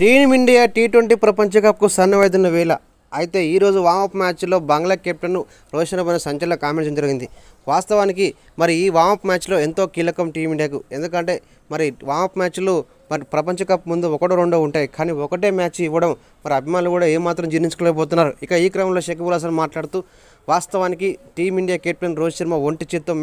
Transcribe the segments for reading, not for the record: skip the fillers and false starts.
Team India T20 ప్రపంచ కప్కు సన్నవైతున్న వేళ అయితే ఈరోజు వామప్ మ్యాచ్లో బంగ్లా కెప్టెన్ రోహిత్ శర్మ సంచలన కామెంట్స్ జరిగింది. వాస్తవానికి మరి ఈ వామప్ మ్యాచ్లో ఎంతో కీలకం టీమిండియాకు. ఎందుకంటే మరి వామప్ మ్యాచ్లు మరి ప్రపంచ కప్ ముందు ఒకటో రెండో ఉంటాయి, కానీ ఒకటే మ్యాచ్ ఇవ్వడం మరి అభిమానులు కూడా ఏమాత్రం జీర్ణించుకోలేకపోతున్నారు. ఇక ఈ క్రమంలో షకీబుల్ హసన్ మాట్లాడుతూ వాస్తవానికి టీమిండియా కెప్టెన్ రోహిత్ శర్మ ఒంటి చేత్తో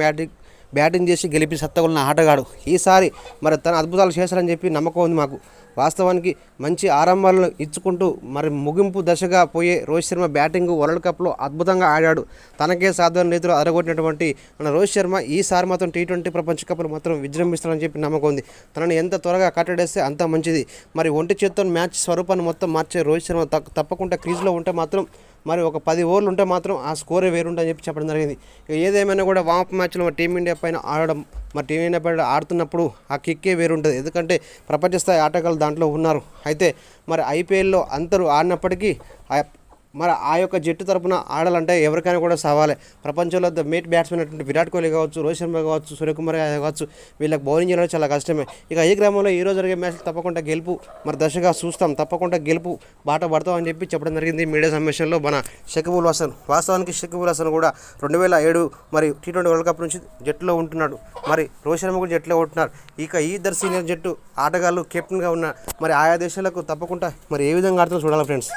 బ్యాటింగ్ చేసి గెలిపి సత్తగొలిన ఆటగాడు. ఈసారి మరి తన అద్భుతాలు చేశారని చెప్పి నమ్మకం ఉంది మాకు. వాస్తవానికి మంచి ఆరంభాలను ఇచ్చుకుంటూ మరి ముగింపు దశగా పోయే రోహిత్ శర్మ బ్యాటింగ్ వరల్డ్ కప్లో అద్భుతంగా ఆడాడు. తనకే సాధారణ రీతిలో అదరగొట్టినటువంటి మన రోహిత్ శర్మ ఈసారి మాత్రం టీ20 ప్రపంచ కప్లో మాత్రం విజృంభిస్తారని చెప్పి నమ్మకం ఉంది. తనని ఎంత త్వరగా కట్టడేస్తే అంత మంచిది. మరి ఒంటి చేత్తో మ్యాచ్ స్వరూపాన్ని మొత్తం మార్చే రోహిత్ శర్మ తప్పకుండా క్రీజ్లో ఉంటే మాత్రం మరి ఒక 10 ఓవర్లు ఉంటే మాత్రం ఆ స్కోరే వేరుంటుందని చెప్పి చెప్పడం జరిగింది. ఏదేమైనా కూడా వామప్ మ్యాచ్లో టీమిండియా పైన ఆడడం మరి టీమిండియా పైన ఆడుతున్నప్పుడు ఆ కిక్కే వేరుంటుంది. ఎందుకంటే ప్రపంచ స్థాయి ఆటగాళ్ళు దాంట్లో ఉన్నారు. అయితే మరి ఐపీఎల్లో అందరూ ఆడినప్పటికీ మరి ఆ యొక్క జట్టు తరపున ఆడాలంటే ఎవరికైనా కూడా సవాలే. ప్రపంచంలో ద మేట్ బ్యాట్స్మెన్ అటువంటి విరాట్ కోహ్లీ కావచ్చు, రోహిత్ శర్మ కావచ్చు, సూర్యకుమార్ యాదవ్ కావచ్చు, వీళ్ళకి బౌలింగ్ చేయడం చాలా కష్టమే. ఇక ఈ క్రమంలో ఈరోజు జరిగే మ్యాచ్ తప్పకుండా గెలుపు మరి దశగా చూస్తాం, తప్పకుండా గెలుపు బాట పడతాం అని చెప్పి చెప్పడం జరిగింది మీడియా సమావేశంలో మన షకీబుల్ హసన్. వాస్తవానికి షకీబుల్ హసన్ కూడా 2007 మరి టీ20 వరల్డ్ కప్ నుంచి జట్టులో ఉంటున్నాడు. మరి రోహిత్ శర్మ కూడా జట్టులో ఉంటున్నారు. ఇక ఈ ఇద్దరు సీనియర్ జట్టు ఆటగాళ్ళు కెప్టెన్గా ఉన్న మరి ఆయా దేశాలకు తప్పకుండా మరి ఏ విధంగా ఆడుతుందో చూడాలి ఫ్రెండ్స్.